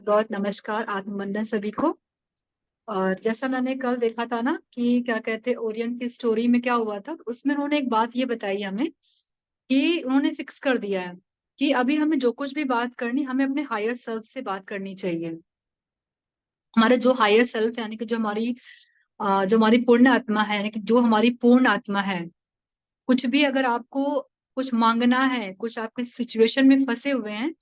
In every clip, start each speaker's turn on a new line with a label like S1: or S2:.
S1: बहुत नमस्कार, आत्मवंदन सभी को। और जैसा मैंने कल देखा था ना कि क्या कहते ओरियन की स्टोरी में क्या हुआ था, तो उसमें उन्होंने एक बात ये बताई हमें कि उन्होंने फिक्स कर दिया है कि अभी हमें जो कुछ भी बात करनी, हमें अपने हायर सेल्फ से बात करनी चाहिए। हमारे जो हायर सेल्फ यानी कि जो हमारी पूर्ण आत्मा है, यानी कि जो हमारी पूर्ण आत्मा है, कुछ भी अगर आपको कुछ मांगना है, कुछ आप किसी सिचुएशन में फंसे हुए हैं,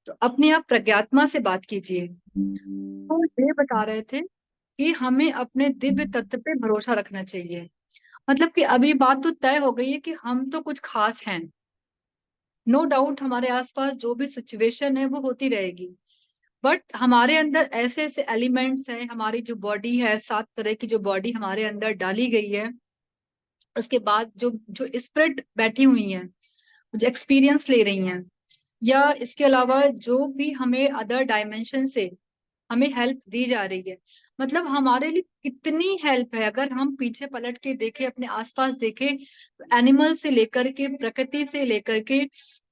S1: तो अपने आप प्रज्ञात्मा से बात कीजिए। तो ये बता रहे थे कि हमें अपने दिव्य तत्व पे भरोसा रखना चाहिए। मतलब कि अभी बात तो तय हो गई है कि हम तो कुछ खास हैं। नो डाउट हमारे आसपास जो भी सिचुएशन है वो होती रहेगी, बट हमारे अंदर ऐसे ऐसे एलिमेंट्स हैं। हमारी जो बॉडी है, 7 तरह की जो बॉडी हमारे अंदर डाली गई है, उसके बाद जो जो स्पिरिट बैठी हुई हैं, जो एक्सपीरियंस ले रही हैं, या इसके अलावा जो भी हमें अदर डायमेंशन से हमें हेल्प दी जा रही है। मतलब हमारे लिए कितनी हेल्प है, अगर हम पीछे पलट के देखें, अपने आसपास देखें, एनिमल से लेकर के, प्रकृति से लेकर के,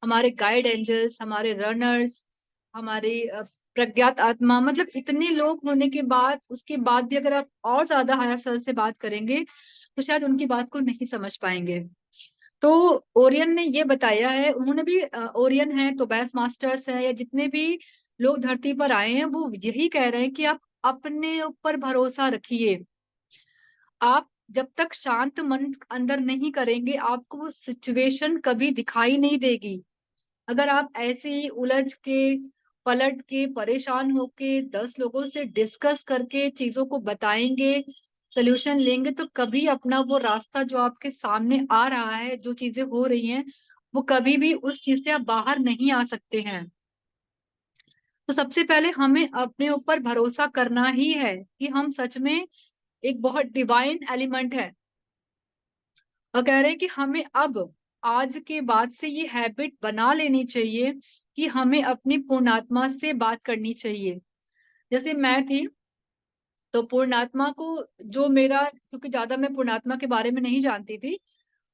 S1: हमारे गाइड एंजल्स, हमारे रनर्स, हमारे प्रज्ञात आत्मा, मतलब इतने लोग होने के बाद, उसके बाद भी अगर आप और ज्यादा हायर सेल से बात करेंगे तो शायद उनकी बात को नहीं समझ पाएंगे। तो ओरियन ने ये बताया है, उन्होंने भी ओरियन है तो बैस मास्टर्स है, या जितने भी लोग धरती पर आए हैं, वो यही कह रहे हैं कि आप अपने ऊपर भरोसा रखिए। आप जब तक शांत मन अंदर नहीं करेंगे, आपको वो सिचुएशन कभी दिखाई नहीं देगी। अगर आप ऐसे ही उलझ के, पलट के, परेशान होके 10 लोगों से डिस्कस करके चीजों को बताएंगे, सोल्यूशन लेंगे, तो कभी अपना वो रास्ता जो आपके सामने आ रहा है, जो चीजें हो रही हैं, वो कभी भी उस चीज से आप बाहर नहीं आ सकते हैं। तो सबसे पहले हमें अपने ऊपर भरोसा करना ही है कि हम सच में एक बहुत डिवाइन एलिमेंट है। और कह रहे हैं कि हमें अब आज के बाद से ये हैबिट बना लेनी चाहिए कि हमें अपनी पूर्णात्मा से बात करनी चाहिए। जैसे मैं थी, तो पूर्णात्मा को, जो मेरा, क्योंकि ज्यादा मैं पूर्णात्मा के बारे में नहीं जानती थी,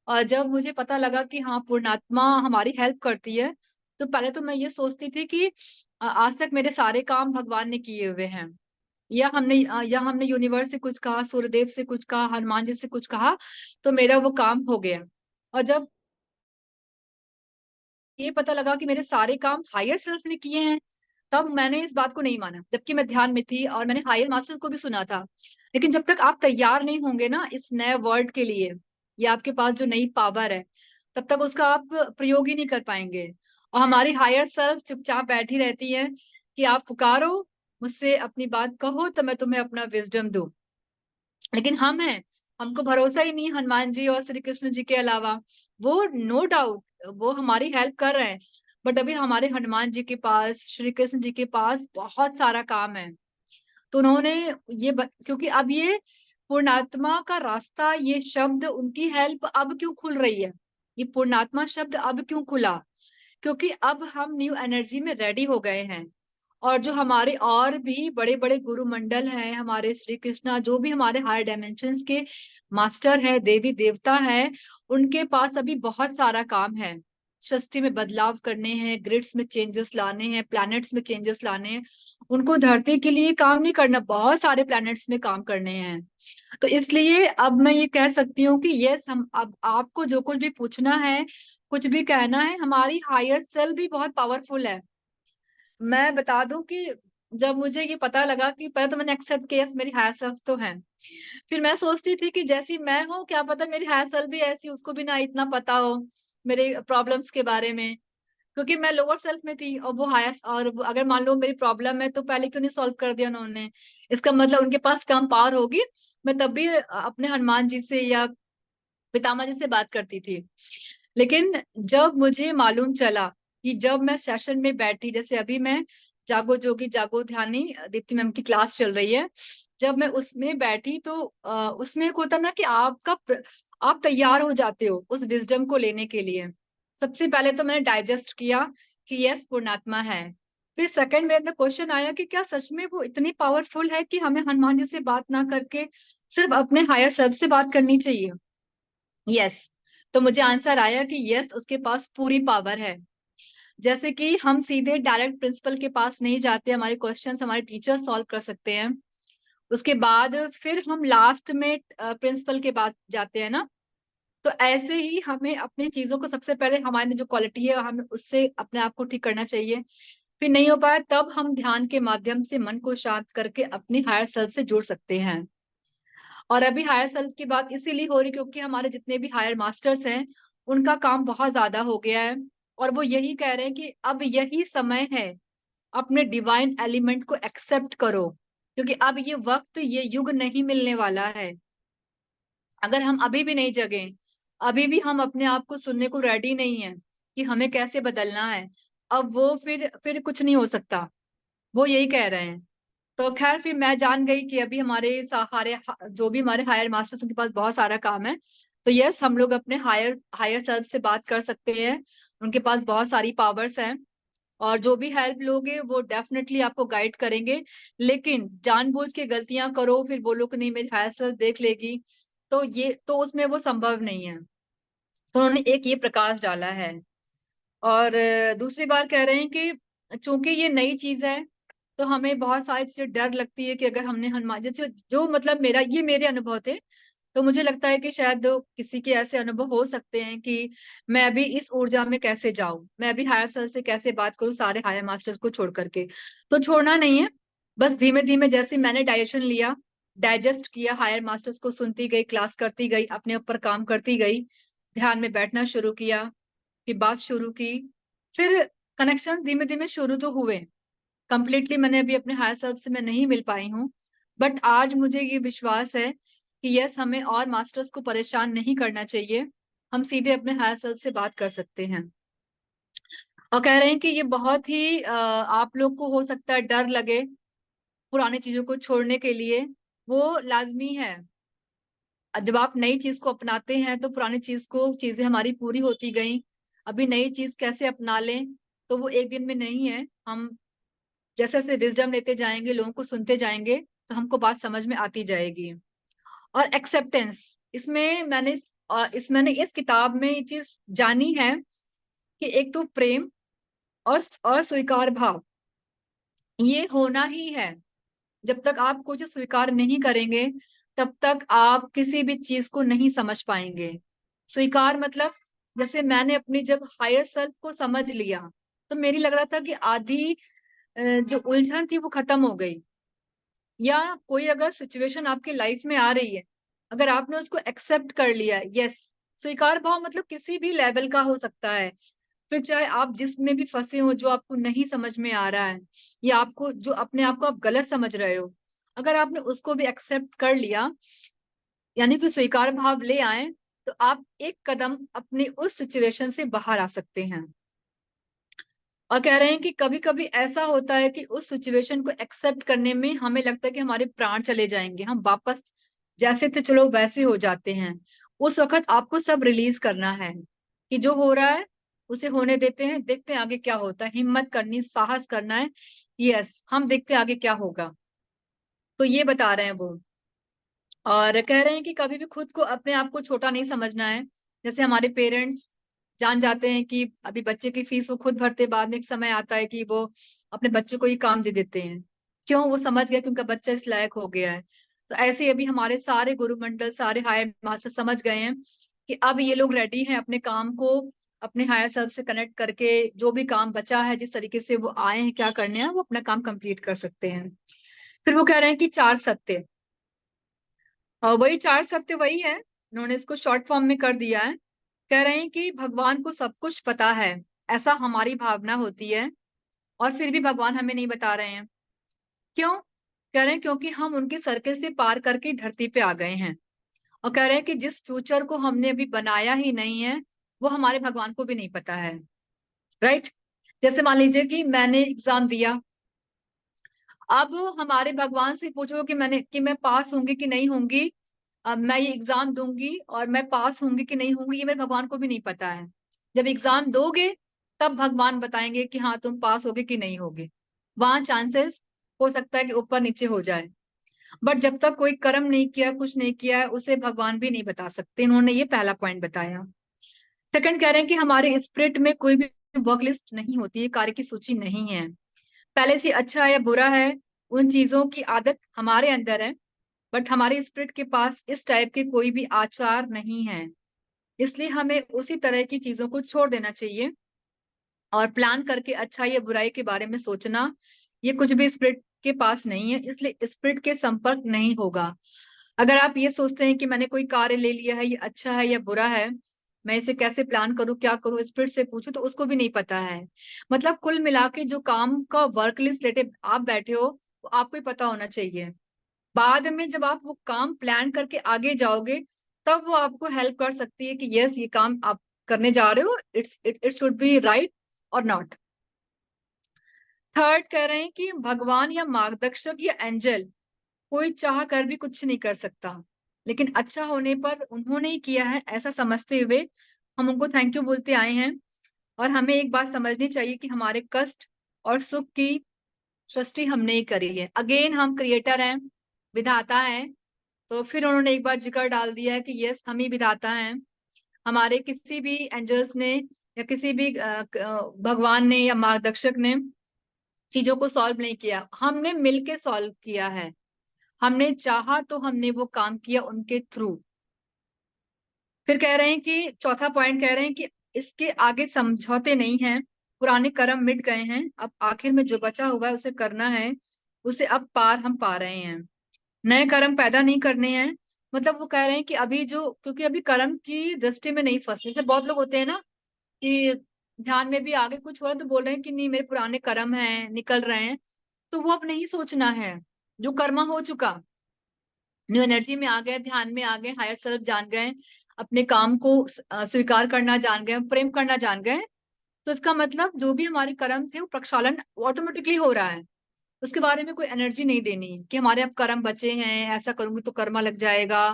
S1: और जब मुझे पता लगा कि हाँ पूर्णात्मा हमारी हेल्प करती है, तो पहले तो मैं ये सोचती थी कि आज तक मेरे सारे काम भगवान ने किए हुए हैं, या हमने यूनिवर्स से कुछ कहा, सूर्यदेव से कुछ कहा, हनुमान जी से कुछ कहा, तो मेरा वो काम हो गया। और जब ये पता लगा कि मेरे सारे काम हायर सेल्फ ने किए हैं, तब मैंने इस बात को नहीं माना, जबकि मैं ध्यान में थी और मैंने हायर मास्टर को भी सुना था। लेकिन जब तक आप तैयार नहीं होंगे ना इस नए वर्ड के लिए, या आपके पास जो नई पावर है, तब तक उसका आप प्रयोग ही नहीं कर पाएंगे। और हमारी हायर सेल्फ चुपचाप बैठी रहती है कि आप पुकारो, मुझसे अपनी बात कहो, तो मैं तुम्हें अपना विजडम दूं। लेकिन हम हैं, हमको भरोसा ही नहीं हनुमान जी और श्री कृष्ण जी के अलावा। वो नो डाउट वो हमारी हेल्प कर रहे हैं, बट अभी हमारे हनुमान जी के पास, श्री कृष्ण जी के पास बहुत सारा काम है। तो उन्होंने क्योंकि अब ये पूर्णात्मा का रास्ता, ये शब्द, उनकी हेल्प अब क्यों खुल रही है, ये पूर्णात्मा शब्द अब क्यों खुला, क्योंकि अब हम न्यू एनर्जी में रेडी हो गए हैं। और जो हमारे और भी बड़े बड़े गुरु मंडल हैं, हमारे श्री कृष्णा, जो भी हमारे हायर डायमेंशंस के मास्टर हैं, देवी देवता हैं, उनके पास अभी बहुत सारा काम है। सृष्टि में बदलाव करने हैं, ग्रिड्स में चेंजेस लाने हैं, प्लैनेट्स में चेंजेस लाने हैं। उनको धरती के लिए काम नहीं करना, बहुत सारे प्लैनेट्स में काम करने हैं। तो इसलिए अब मैं ये कह सकती हूँ कि यस, हम अब आपको जो कुछ भी पूछना है, कुछ भी कहना है, हमारी हायर सेल भी बहुत पावरफुल है। मैं बता दूं कि जब मुझे ये पता लगा, कि पहले तो मैंने एक्सेप्ट किया yes, मेरी हायर सेल्फ तो है। फिर मैं सोचती थी कि जैसी मैं हूँ, क्या पता मेरी हायर सेल्फ भी ऐसी, उसको भी ना इतना पता हो मेरे प्रॉब्लम्स के बारे में। क्योंकि मैं लोअर सेल्फ में थी और वो हायर, और अगर मान लो मेरी प्रॉब्लम है, तो पहले क्यों नहीं सॉल्व कर दिया उन्होंने। इसका मतलब उनके पास कम पावर होगी। मैं तब भी अपने हनुमान जी से या पितामह जी से बात करती थी। लेकिन जब मुझे मालूम चला कि जब मैं सेशन में बैठी, जैसे अभी मैं जागो जोगी जागो ध्यानी दीप्ति मैम की क्लास चल रही है, जब मैं उसमें बैठी, तो उसमें एक होता ना कि आप तैयार हो जाते हो उस विजडम को लेने के लिए। सबसे पहले तो मैंने डाइजेस्ट किया कि यस पूर्णात्मा है। फिर सेकंड में क्वेश्चन आया कि क्या सच में वो इतनी पावरफुल है कि हमें हनुमान जी से बात ना करके सिर्फ अपने हायर सेल्फ से बात करनी चाहिए। यस। तो मुझे आंसर आया कि यस, उसके पास पूरी पावर है। जैसे कि हम सीधे डायरेक्ट प्रिंसिपल के पास नहीं जाते, हमारे क्वेश्चंस हमारे टीचर सॉल्व कर सकते हैं। उसके बाद फिर हम लास्ट में प्रिंसिपल के पास जाते हैं ना। तो ऐसे ही हमें अपनी चीजों को सबसे पहले हमारी जो क्वालिटी है हमें उससे अपने आप को ठीक करना चाहिए। फिर नहीं हो पाया तब हम ध्यान के माध्यम से मन को शांत करके अपनी हायर सेल्फ से जुड़ सकते हैं। और अभी हायर सेल्फ की बात इसीलिए हो रही क्योंकि हमारे जितने भी हायर मास्टर्स हैं उनका काम बहुत ज्यादा हो गया है। और वो यही कह रहे हैं कि अब यही समय है, अपने डिवाइन एलिमेंट को एक्सेप्ट करो, क्योंकि अब ये वक्त ये युग नहीं मिलने वाला है। अगर हम अभी भी नहीं जगे, अभी भी हम अपने आप को सुनने को रेडी नहीं है कि हमें कैसे बदलना है, अब वो फिर कुछ नहीं हो सकता। वो यही कह रहे हैं। तो खैर फिर मैं जान गई कि अभी हमारे सारे जो भी हमारे हायर मास्टर्स उनके पास बहुत सारा काम है। तो यस, हम लोग अपने हायर हायर सेल्फ से बात कर सकते हैं। उनके पास बहुत सारी पावर्स हैं और जो भी हेल्प लोगे वो डेफिनेटली आपको गाइड करेंगे। लेकिन जानबूझ के गलतियां करो फिर बोलो कि नहीं मेरी हायर सेल्फ देख लेगी, तो ये तो उसमें वो संभव नहीं है। तो उन्होंने एक ये प्रकाश डाला है। और दूसरी बार कह रहे हैं कि चूंकि ये नई चीज है तो हमें बहुत सारी चीजें डर लगती है कि अगर हमने हनुमान जैसे जो मतलब मेरे अनुभव थे। तो मुझे लगता है कि शायद किसी के ऐसे अनुभव हो सकते हैं कि मैं अभी इस ऊर्जा में कैसे जाऊं, मैं अभी हायर सेल से कैसे बात करूं सारे हायर मास्टर्स को छोड़ करके। तो छोड़ना नहीं है, बस धीमे धीमे जैसे मैंने डायरेक्शन लिया, डाइजेस्ट किया, हायर मास्टर्स को सुनती गई, क्लास करती गई, अपने ऊपर काम करती गई, ध्यान में बैठना शुरू किया, फिर बात शुरू की, फिर कनेक्शन धीमे धीमे शुरू तो हुए। कंप्लीटली मैंने अभी अपने हायर सेल्फ से मैं नहीं मिल पाई हूँ, बट आज मुझे ये विश्वास है कि यस, हमें और मास्टर्स को परेशान नहीं करना चाहिए, हम सीधे अपने हायर सेल्फ से बात कर सकते हैं। और कह रहे हैं कि ये बहुत ही आप लोग को हो सकता है डर लगे पुरानी चीजों को छोड़ने के लिए, वो लाजमी है। जब आप नई चीज को अपनाते हैं तो पुरानी चीजें हमारी पूरी होती गई, अभी नई चीज कैसे अपना लें, तो वो एक दिन में नहीं है। हम जैसे जैसे विजडम लेते जाएंगे, लोगों को सुनते जाएंगे, तो हमको बात समझ में आती जाएगी। और एक्सेप्टेंस, मैंने इस किताब में ये चीज जानी है कि एक तो प्रेम और स्वीकार भाव ये होना ही है। जब तक आप कुछ स्वीकार नहीं करेंगे तब तक आप किसी भी चीज को नहीं समझ पाएंगे। स्वीकार मतलब जैसे मैंने अपनी जब हायर सेल्फ को समझ लिया तो मेरी लग रहा था कि आधी जो उलझन थी वो खत्म हो गई। या कोई अगर सिचुएशन आपकी लाइफ में आ रही है, अगर आपने उसको एक्सेप्ट कर लिया, यस, स्वीकार भाव मतलब किसी भी लेवल का हो सकता है। फिर चाहे आप जिसमें भी फंसे हो, जो आपको नहीं समझ में आ रहा है, या आपको जो अपने आप को आप गलत समझ रहे हो, अगर आपने उसको भी एक्सेप्ट कर लिया, यानी कि स्वीकार भाव ले आए, तो आप एक कदम अपनी उस सिचुएशन से बाहर आ सकते हैं। और कह रहे हैं कि कभी कभी ऐसा होता है कि उस सिचुएशन को एक्सेप्ट करने में हमें लगता है कि हमारे प्राण चले जाएंगे, हम वापस जैसे थे चलो वैसे हो जाते हैं। उस वक्त आपको सब रिलीज करना है कि जो हो रहा है उसे होने देते हैं, देखते हैं आगे क्या होता है, हिम्मत करनी, साहस करना है। यस, हम देखते हैं आगे क्या होगा। तो ये बता रहे हैं वो। और कह रहे हैं कि कभी भी खुद को अपने आप को छोटा नहीं समझना है। जैसे हमारे पेरेंट्स जान जाते हैं कि अभी बच्चे की फीस वो खुद भरते, बाद में एक समय आता है कि वो अपने बच्चे को ही काम दे देते हैं। क्यों? वो समझ गए कि उनका बच्चा इस लायक हो गया है। तो ऐसे ही अभी हमारे सारे गुरुमंडल सारे हायर मास्टर समझ गए हैं कि अब ये लोग रेडी हैं अपने काम को अपने हायर सेल्फ से कनेक्ट करके, जो भी काम बचा है जिस तरीके से वो आए हैं क्या करने हैं वो अपना काम कंप्लीट कर सकते हैं। फिर वो कह रहे हैं कि चार सत्य, और वही चार सत्य वही है, उन्होंने इसको शॉर्ट फॉर्म में कर दिया है। कह रहे हैं कि भगवान को सब कुछ पता है, ऐसा हमारी भावना होती है, और फिर भी भगवान हमें नहीं बता रहे हैं। क्यों? कह रहे हैं क्योंकि हम उनके सर्कल से पार करके धरती पे आ गए हैं। और कह रहे हैं कि जिस फ्यूचर को हमने अभी बनाया ही नहीं है वो हमारे भगवान को भी नहीं पता है। राइट? जैसे मान लीजिए कि मैंने एग्जाम दिया, अब हमारे भगवान से पूछो कि मैं पास होंगी कि नहीं होंगी, अब मैं ये एग्जाम दूंगी और मैं पास होंगी कि नहीं होंगी, ये मेरे भगवान को भी नहीं पता है। जब एग्जाम दोगे तब भगवान बताएंगे कि हाँ तुम पास होगे कि नहीं होगे। वहां चांसेस हो सकता है कि ऊपर नीचे हो जाए, बट जब तक कोई कर्म नहीं किया, कुछ नहीं किया है, उसे भगवान भी नहीं बता सकते। इन्होंने ये पहला पॉइंट बताया। सेकंड कह रहे हैं कि हमारे स्पिरिट में कोई भी वर्क लिस्ट नहीं होती है, कार्य की सूची नहीं है। पहले से अच्छा है या बुरा है, उन चीजों की आदत हमारे अंदर है, बट हमारे स्पिरिट के पास इस टाइप के कोई भी आचार नहीं है। इसलिए हमें उसी तरह की चीजों को छोड़ देना चाहिए और प्लान करके अच्छाई या बुराई के बारे में सोचना, ये कुछ भी स्पिरिट के पास नहीं है, इसलिए स्पिरिट के संपर्क नहीं होगा। अगर आप ये सोचते हैं कि मैंने कोई कार्य ले लिया है, ये अच्छा है या बुरा है, मैं इसे कैसे प्लान करूं, क्या करूं, स्पिरिट से पूछूं, तो उसको भी नहीं पता है। मतलब कुल मिला के जो काम का वर्क लिस्ट लेटे आप बैठे हो, वो आपको ही पता होना चाहिए। बाद में जब आप वो काम प्लान करके आगे जाओगे, तब वो आपको हेल्प कर सकती है कि यस, ये काम आप करने जा रहे हो, इट शुड बी राइट और नॉट। थर्ड कह रहे हैं कि भगवान या मार्गदर्शक या एंजल कोई चाह कर भी कुछ नहीं कर सकता, लेकिन अच्छा होने पर उन्होंने ही किया है ऐसा समझते हुए हम उनको थैंक यू बोलते आए हैं। और हमें एक बात समझनी चाहिए कि हमारे कष्ट और सुख की सृष्टि हमने ही करी है। अगेन हम क्रिएटर हैं, विधाता हैं। तो फिर उन्होंने एक बार जिक्र डाल दिया है कि यस, हम ही विधाता हैं। हमारे किसी भी एंजल्स ने या किसी भी भगवान ने या मार्गदर्शक ने चीजों को सॉल्व नहीं किया, हमने मिलके सॉल्व किया है। हमने चाहा तो हमने वो काम किया उनके थ्रू। फिर कह रहे हैं कि चौथा पॉइंट कह रहे हैं कि इसके आगे समझौते नहीं हैं, पुराने कर्म मिट गए हैं, अब आखिर में जो बचा हुआ है उसे करना है, उसे अब पार हम पा रहे हैं, नए कर्म पैदा नहीं करने हैं। मतलब वो कह रहे हैं कि अभी जो, क्योंकि अभी कर्म की दृष्टि में नहीं फंसे। जैसे बहुत लोग होते हैं ना कि ध्यान में भी आगे कुछ हो रहा है तो बोल रहे हैं कि नहीं, मेरे पुराने कर्म हैं, निकल रहे हैं। तो वो अब नहीं सोचना है, जो कर्मा हो चुका, न्यू एनर्जी में आ गए, ध्यान में आ गए, हायर सेल्फ जान गए, अपने काम को स्वीकार करना जान गए, प्रेम करना जान गए। तो इसका मतलब जो भी हमारे कर्म थे वो प्रक्षालन ऑटोमेटिकली हो रहा है। उसके बारे में कोई एनर्जी नहीं देनी कि हमारे अब कर्म बचे हैं, ऐसा करूंगी तो कर्मा लग जाएगा,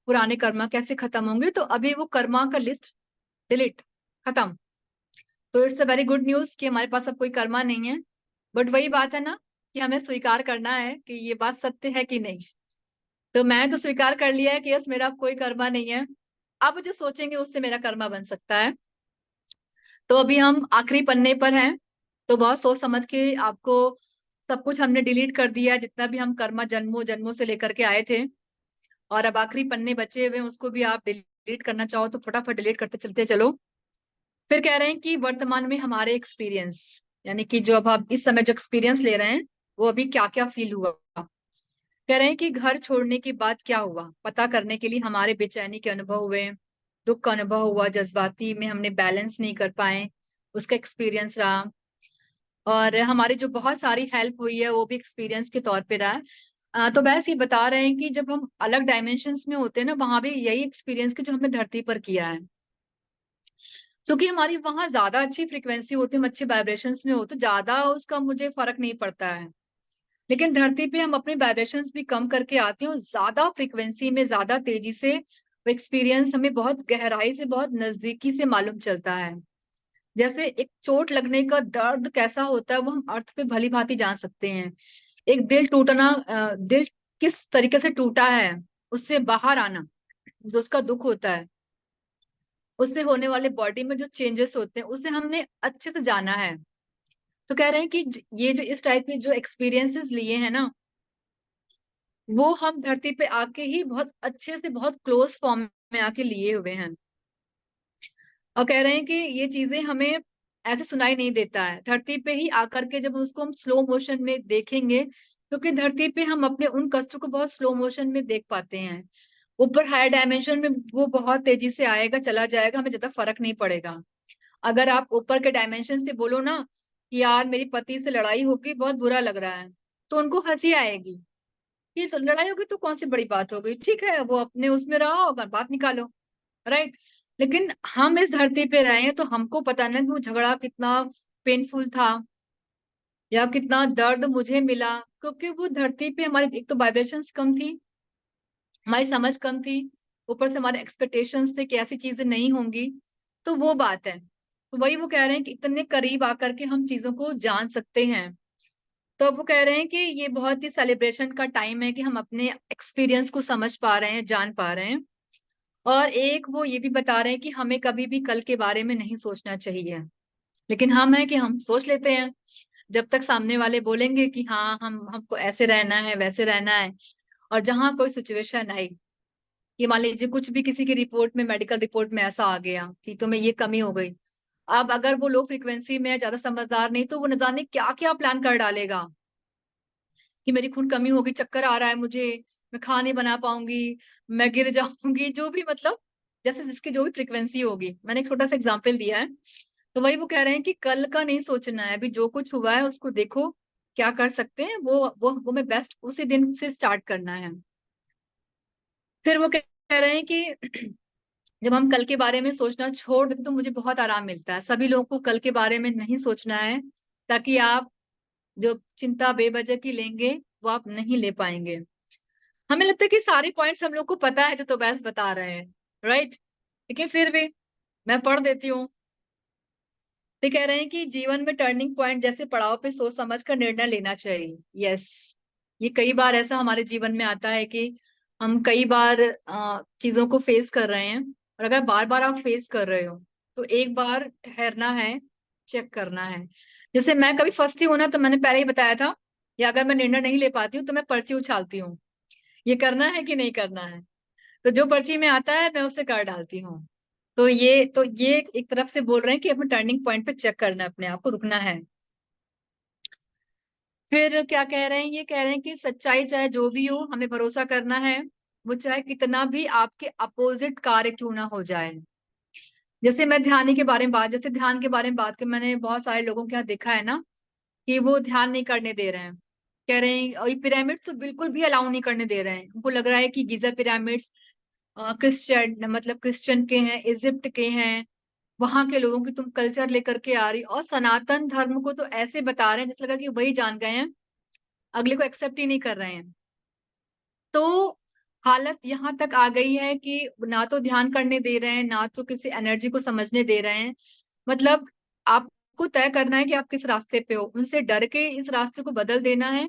S1: पुराने कर्मा कैसे खत्म होंगे। तो अभी वो कर्मा का लिस्ट डिलीट, खत्म। तो it's a very good news कि हमारे पास अब कोई कर्मा नहीं है। बट वही बात है ना कि हमें स्वीकार करना है कि ये बात सत्य है कि नहीं। तो मैं तो स्वीकार कर लिया है कि यस, मेरा अब कोई कर्मा नहीं है। अब जो सोचेंगे उससे मेरा कर्मा बन सकता है। तो अभी हम आखिरी पन्ने पर हैं। तो बहुत सोच समझ के आपको सब कुछ हमने डिलीट कर दिया, जितना भी हम कर्मा जन्मों जन्मों से लेकर के आए थे। और अब आखिरी पन्ने बचे हुए हैं, उसको भी आप डिलीट करना चाहो तो फटाफट डिलीट करते चलते चलो। फिर कह रहे हैं कि वर्तमान में हमारे एक्सपीरियंस, यानी कि जो अब आप इस समय जो एक्सपीरियंस ले रहे हैं, वो अभी क्या क्या फील हुआ। कह रहे हैं कि घर छोड़ने के बाद क्या हुआ पता करने के लिए हमारे बेचैनी के अनुभव हुए, दुख का अनुभव हुआ, जज्बाती में हमने बैलेंस नहीं कर पाए, उसका एक्सपीरियंस रहा। और हमारी जो बहुत सारी हेल्प हुई है वो भी एक्सपीरियंस के तौर पे रहा है। तो बस ये बता रहे हैं कि जब हम अलग डायमेंशंस में होते हैं ना, वहां भी यही एक्सपीरियंस की जो हमने धरती पर किया है। क्योंकि हमारी वहां ज्यादा अच्छी फ्रिक्वेंसी होती है, हम अच्छे वाइब्रेशंस में होते, ज्यादा उसका मुझे फर्क नहीं पड़ता है। लेकिन धरती पे हम अपने वाइब्रेशंस भी कम करके आते हैं और ज्यादा फ्रिक्वेंसी में ज्यादा तेजी से वो एक्सपीरियंस हमें बहुत गहराई से, बहुत नजदीकी से मालूम चलता है। जैसे एक चोट लगने का दर्द कैसा होता है वो हम अर्थ पे भली भांति जान सकते हैं। एक दिल टूटना, दिल किस तरीके से टूटा है, उससे बाहर आना, जो उसका दुख होता है, उससे होने वाले बॉडी में जो चेंजेस होते हैं, उसे हमने अच्छे से जाना है। तो कह रहे हैं कि ये जो इस टाइप के जो एक्सपीरियंसेस लिए हैं ना, वो हम धरती पे आके ही बहुत अच्छे से, बहुत क्लोज फॉर्म में आके लिए हुए हैं। और कह रहे हैं कि ये चीजें हमें ऐसे सुनाई नहीं देता है, धरती पे ही आकर के जब उसको हम स्लो मोशन में देखेंगे, क्योंकि धरती पे हम अपने उन कष्टों को बहुत स्लो मोशन में देख पाते हैं। ऊपर हायर डायमेंशन में वो बहुत तेजी से आएगा, चला जाएगा, हमें ज्यादा फर्क नहीं पड़ेगा। अगर आप ऊपर के डायमेंशन से बोलो ना कि यार मेरी पति से लड़ाई होगी, बहुत बुरा लग रहा है, तो उनको हंसी आएगी कि लड़ाई होगी तो कौन सी बड़ी बात हो गई, ठीक है, वो अपने उसमें रहा होगा, बात निकालो, राइट। लेकिन हम इस धरती पे रहे हैं तो हमको पता ना कि वो झगड़ा कितना पेनफुल था या कितना दर्द मुझे मिला, क्योंकि वो धरती पे हमारी एक तो वाइब्रेशंस कम थी, हमारी समझ कम थी, ऊपर से हमारे एक्सपेक्टेशंस थे कि ऐसी चीजें नहीं होंगी। तो वो बात है। तो वही वो कह रहे हैं कि इतने करीब आकर के हम चीजों को जान सकते हैं। तो अब वो कह रहे हैं कि ये बहुत ही सेलिब्रेशन का टाइम है कि हम अपने एक्सपीरियंस को समझ पा रहे हैं, जान पा रहे हैं। और एक वो ये भी बता रहे हैं कि हमें कभी भी कल के बारे में नहीं सोचना चाहिए। लेकिन हम है कि हम सोच लेते हैं, जब तक सामने वाले बोलेंगे कि हाँ हमको ऐसे रहना है वैसे रहना है, और जहां कोई सिचुएशन आई कि मान लीजिए कुछ भी किसी की रिपोर्ट में, मेडिकल रिपोर्ट में ऐसा आ गया कि तुम्हें ये कमी हो गई, अब अगर वो लो फ्रिक्वेंसी में है, ज्यादा समझदार नहीं, तो वो न जाने क्या क्या प्लान कर डालेगा कि मेरी खून कमी होगी, चक्कर आ रहा है मुझे, मैं खा नहीं बना पाऊंगी, मैं गिर जाऊंगी, जो भी मतलब जैसे जिसकी जो भी फ्रिक्वेंसी होगी। मैंने एक छोटा सा एग्जाम्पल दिया है। तो वही वो कह रहे हैं कि कल का नहीं सोचना है, अभी जो कुछ हुआ है उसको देखो, क्या कर सकते हैं वो मैं बेस्ट उसी दिन से स्टार्ट करना है। फिर वो कह रहे हैं कि जब हम कल के बारे में सोचना छोड़ देते तो मुझे बहुत आराम मिलता है। सभी लोगों को कल के बारे में नहीं सोचना है, ताकि आप जो चिंता बेवजह की लेंगे वो आप नहीं ले पाएंगे। हमें लगता है कि सारे पॉइंट्स हम लोग को पता है जो तो बस बता रहे हैं, राइट, लेकिन फिर भी मैं पढ़ देती हूँ। तो कह रहे हैं कि जीवन में टर्निंग पॉइंट जैसे पड़ाव पे सोच समझ कर निर्णय लेना चाहिए। यस, ये कई बार ऐसा हमारे जीवन में आता है कि हम कई बार चीजों को फेस कर रहे हैं, और अगर बार बार आप फेस कर रहे हो तो एक बार ठहरना है, चेक करना है। जैसे मैं कभी फंसती हूँ ना, तो मैंने पहले ही बताया था, या अगर मैं निर्णय नहीं ले पाती हूँ तो मैं पर्ची उछालती हूँ, ये करना है कि नहीं करना है। तो जो पर्ची में आता है मैं उसे कर डालती हूँ। तो ये एक तरफ से बोल रहे हैं कि अपने टर्निंग पॉइंट पे चेक करना है, अपने आप को रुकना है। फिर क्या कह रहे हैं, ये कह रहे हैं कि सच्चाई चाहे जो भी हो हमें भरोसा करना है, वो चाहे कितना भी आपके अपोजिट कार्य क्यों ना हो जाए। जैसे मैं ध्यान के बारे में बात जैसे ध्यान के बारे में बात कर, मैंने बहुत सारे लोगों के यहाँ देखा है ना कि वो ध्यान नहीं करने दे रहे हैं। कह रहे हैं, और ये पिरामिड्स तो बिल्कुल भी अलाउ नहीं करने दे रहे हैं। उनको लग रहा है कि गीजा पिरामिड्स क्रिश्चियन मतलब क्रिश्चियन के हैं, इजिप्ट के हैं, वहां के लोगों की तुम कल्चर लेकर के आ रही, और सनातन धर्म को तो ऐसे बता रहे हैं जैसे लगा कि वही जान गए हैं, अगले को एक्सेप्ट ही नहीं कर रहे हैं। तो हालत यहाँ तक आ गई है कि ना तो ध्यान करने दे रहे हैं, ना तो किसी एनर्जी को समझने दे रहे हैं। मतलब आपको तय करना है कि आप किस रास्ते पे हो, उनसे डर के इस रास्ते को बदल देना है,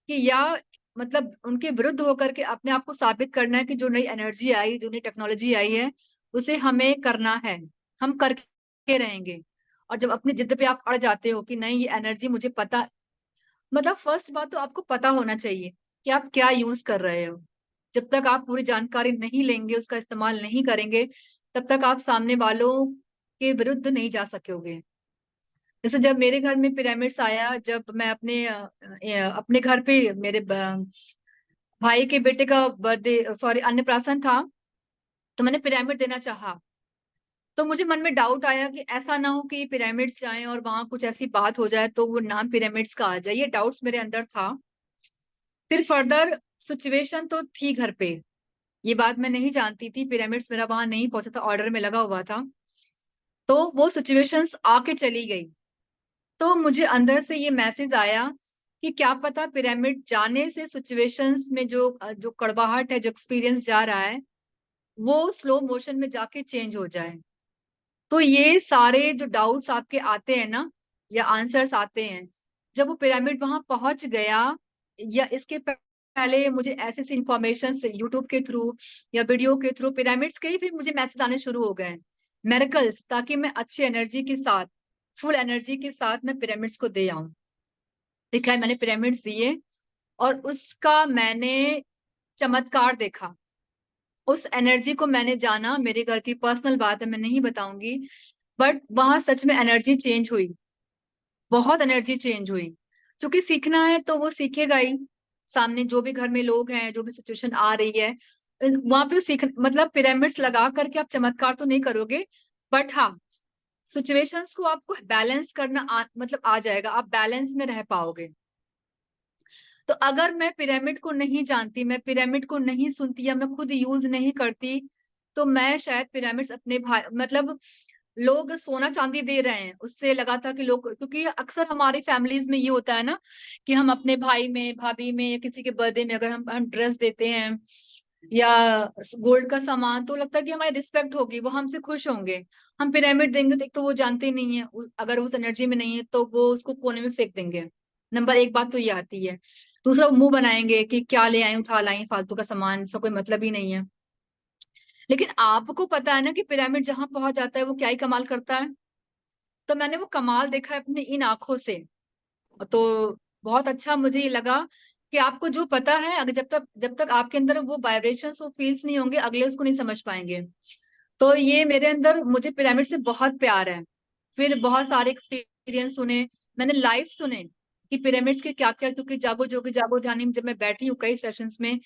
S1: कि या मतलब उनके विरुद्ध होकर के अपने आप को साबित करना है कि जो नई एनर्जी आई, जो नई टेक्नोलॉजी आई है, उसे हमें करना है, हम करके रहेंगे। और जब अपनी जिद पे आप अड़ जाते हो कि नहीं ये एनर्जी मुझे पता, मतलब फर्स्ट बात तो आपको पता होना चाहिए कि आप क्या यूज कर रहे हो। जब तक आप पूरी जानकारी नहीं लेंगे, उसका इस्तेमाल नहीं करेंगे, तब तक आप सामने वालों के विरुद्ध नहीं जा सकोगे। जैसे जब मेरे घर में पिरामिड्स आया, जब मैं अपने घर पे मेरे भाई के बेटे का बर्थडे, सॉरी अन्नप्राशन था, तो मैंने पिरामिड देना चाहा। तो मुझे मन में डाउट आया कि ऐसा ना हो कि ये पिरामिड्स जाएं और वहां कुछ ऐसी बात हो जाए तो वो नाम पिरामिड्स का आ जाए, ये डाउट्स मेरे अंदर था। फिर फर्दर सिचुएशन तो थी घर पे, ये बात मैं नहीं जानती थी, पिरामिड्स मेरा वहां नहीं पहुंचा था, ऑर्डर में लगा हुआ था। तो वो सिचुएशंस आके चली गई, तो मुझे अंदर से ये मैसेज आया कि क्या पता पिरामिड जाने से सिचुएशंस में जो कड़वाहट है, जो एक्सपीरियंस जा रहा है, वो स्लो मोशन में जाके चेंज हो जाए। तो ये सारे जो डाउट्स आपके आते हैं ना, या आंसर्स आते हैं, जब वो पिरामिड वहां पहुंच गया, या इसके पहले मुझे ऐसे ऐसे इंफॉर्मेशन यूट्यूब के थ्रू या वीडियो के थ्रू पिरामिड्स के ही फिर मुझे मैसेज आने शुरू हो गए, मेरेकल्स, ताकि मैं अच्छी एनर्जी के साथ, फुल एनर्जी के साथ मैं पिरामिड्स को दे आऊं। देखा है, मैंने पिरामिड्स दिए, और उसका मैंने चमत्कार देखा, उस एनर्जी को मैंने जाना। मेरे घर की पर्सनल बात है, मैं नहीं बताऊंगी, बट वहां सच में एनर्जी चेंज हुई, बहुत एनर्जी चेंज हुई। क्योंकि सीखना है तो वो सीखेगा ही, सामने जो भी घर में लोग हैं, जो भी सिचुएशन आ रही है, वहां पे सीख मतलब पिरामिड्स लगा करके आप चमत्कार तो नहीं करोगे, बट हाँ सिचुएशंस को आपको बैलेंस करना मतलब आ जाएगा, आप बैलेंस में रह पाओगे। तो अगर मैं पिरामिड को नहीं जानती, मैं पिरामिड को नहीं सुनती, या मैं खुद यूज नहीं करती, तो मैं शायद पिरामिड्स अपने भाई मतलब लोग सोना चांदी दे रहे हैं उससे लगा था कि लोग, क्योंकि अक्सर हमारी फैमिलीज में ये होता है ना कि हम अपने भाई में, भाभी में, या किसी के बर्थडे में अगर हम ड्रेस देते हैं या गोल्ड का सामान, तो लगता है कि हमारी रिस्पेक्ट होगी, वो हमसे खुश होंगे। हम पिरामिड देंगे तो एक तो वो जानते ही नहीं है, अगर उस एनर्जी में नहीं है तो वो उसको कोने में फेंक देंगे। नंबर एक बात तो ये आती है। दूसरा, वो मुंह बनाएंगे कि क्या ले आए, उठा लाई फालतू का सामान, इसका कोई मतलब ही नहीं है। लेकिन आपको पता है ना कि पिरामिड जहां पहुंच जाता है वो क्या ही कमाल करता है। तो मैंने वो कमाल देखा है अपनी इन आँखों से। तो बहुत अच्छा मुझे ये लगा कि आपको जो पता है, अगर जब तक आपके अंदर वो वाइब्रेशंस, वो फील्स नहीं होंगे, अगले उसको नहीं समझ पाएँगे। तो ये मेरे अंदर, मुझे पिरामिड से बहुत प्यार है। फिर बहुत सारे एक्सपीरियंस सुने, मैंने लाइव सुने कि पिरामिड्स के क्या-क्या, क्योंकि जागो जोगी जागो ध्यानी में जब मैं बैठी हूँ कई सेशंस में,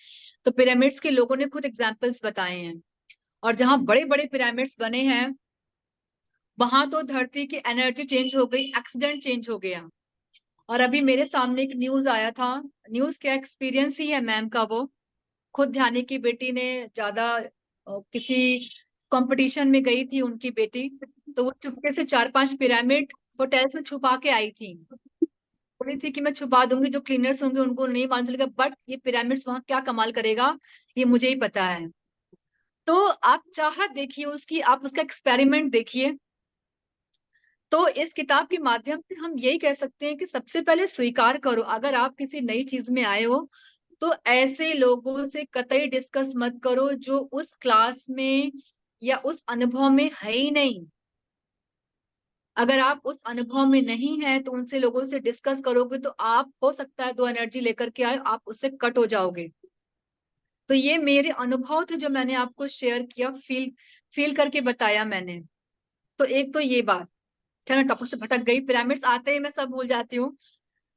S1: तो पिरामिड्स के लोगों ने खुद एग्जांपल्स बताए हैं। और जहाँ बड़े-बड़े पिरामिड्स बने हैं, वहां तो धरती की एनर्जी चेंज हो गई, एक्सीडेंट चेंज हो गया। और अभी मेरे सामने एक न्यूज आया था, न्यूज क्या, एक्सपीरियंस ही है मैम का वो। खुद ध्यानी की बेटी ने ज्यादा किसी कंपटीशन में गई थी उनकी बेटी, तो वो चुपके से 4-5 पिरामिड होटल्स में छुपा के आई थी। बोली थी कि मैं छुपा दूंगी, जो क्लीनर्स होंगे उनको नहीं मालूम चलेगा, बट ये पिरामिड्स वहां क्या कमाल करेगा, ये मुझे ही पता है। तो आप चाहत देखिए उसकी, आप उसका एक्सपेरिमेंट देखिए। तो इस किताब के माध्यम से हम यही कह सकते हैं कि सबसे पहले स्वीकार करो, अगर आप किसी नई चीज में आए हो, तो ऐसे लोगों से कतई डिस्कस मत करो जो उस क्लास में या उस अनुभव में है ही नहीं। अगर आप उस अनुभव में नहीं है तो उनसे, लोगों से डिस्कस करोगे तो आप, हो सकता है, दो एनर्जी लेकर के आए, आप उससे कट हो जाओगे। तो ये मेरे अनुभव थे जो मैंने आपको शेयर किया, फील फील करके बताया मैंने। तो एक तो ये बात, क्या मैं टॉपिक से भटक गई, पिरामिड्स आते ही मैं सब भूल जाती हूँ।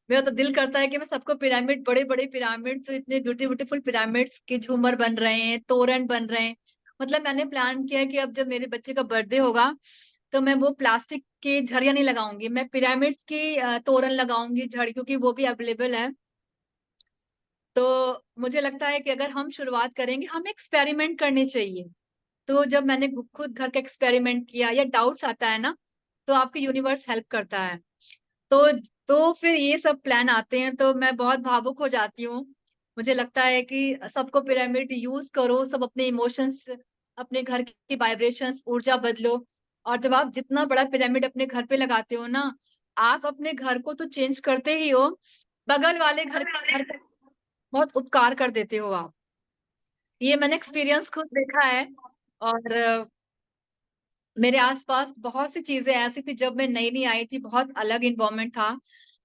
S1: मेरा तो दिल करता है कि मैं सबको पिरामिड, बड़े बड़े पिरामिड, जो इतने ब्यूटीफुल पिरामिड्स के झूमर बन रहे हैं, तोरण बन रहे हैं। मतलब मैंने प्लान किया है कि अब जब मेरे बच्चे का बर्थडे होगा, तो मैं वो प्लास्टिक के झड़ियां नहीं लगाऊंगी, मैं पिरामिड्स की तोरण लगाऊंगी, झड़ी, क्योंकि वो भी अवेलेबल है। तो मुझे लगता है कि अगर हम शुरुआत करेंगे, हमें एक्सपेरिमेंट करने चाहिए। तो जब मैंने खुद घर का एक्सपेरिमेंट किया, या डाउट्स आता है ना, तो आपको यूनिवर्स हेल्प करता है। तो फिर ये सब प्लान आते हैं तो मैं बहुत भावुक हो जाती हूँ। मुझे लगता है कि सबको पिरामिड यूज करो, सब अपने इमोशंस, अपने घर की वाइब्रेशंस, ऊर्जा बदलो। और जब आप जितना बड़ा पिरामिड अपने घर पे लगाते हो ना, आप अपने घर को तो चेंज करते ही हो, बगल वाले घर का बहुत उपकार कर देते हो आप। ये मैंने एक्सपीरियंस खुद देखा है। और मेरे आसपास बहुत सी चीजें ऐसी थी, जब मैं नई नई आई थी बहुत अलग इन्वायरमेंट था।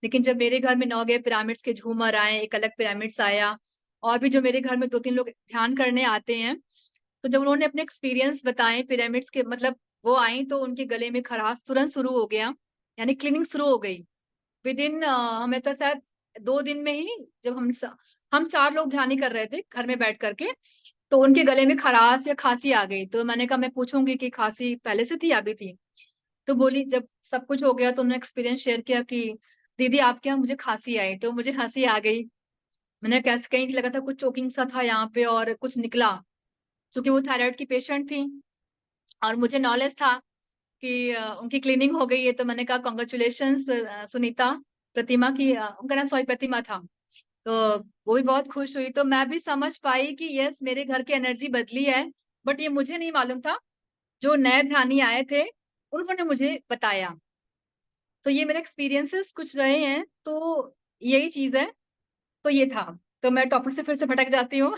S1: लेकिन जब मेरे घर में 9 पिरामिड्स के झूमर आए, एक अलग पिरामिड्स आया, और भी जो मेरे घर में 2-3 लोग ध्यान करने आते हैं, तो जब उन्होंने अपने एक्सपीरियंस बताए पिरामिड्स के, मतलब वो आई तो उनके गले में खराश तुरंत शुरू हो गया, यानी क्लीनिंग शुरू हो गई। विद इन हमें तो शायद 2 दिन में ही, जब हम 4 लोग ध्यान ही कर रहे थे घर में बैठ करके, तो उनके गले में खराश या खांसी आ गई। तो मैंने कहा मैं पूछूंगी कि खांसी पहले से थी, अभी थी? तो बोली, जब सब कुछ हो गया तो उन्होंने एक्सपीरियंस शेयर किया कि दीदी आपके यहाँ मुझे खांसी आई, तो मुझे हंसी आ गई। मैंने कैसे, कहीं लगा था कुछ चोकिंग सा था यहाँ पे और कुछ निकला, क्योंकि वो थायराइड की पेशेंट थी और मुझे नॉलेज था कि उनकी क्लीनिंग हो गई है। तो मैंने कहा कॉन्ग्रेचुलेशंस सुनीता, प्रतिमा की, उनका नाम सॉरी प्रतिमा था। तो वो भी बहुत खुश हुई, तो मैं भी समझ पाई कि यस, मेरे घर की एनर्जी बदली है। बट ये मुझे नहीं मालूम था, जो नए ध्यानी आए थे उन्होंने मुझे बताया। तो ये मेरे एक्सपीरियंसेस कुछ रहे हैं, तो यही चीज है। तो ये था। तो मैं टॉपिक से फिर से भटक जाती हूँ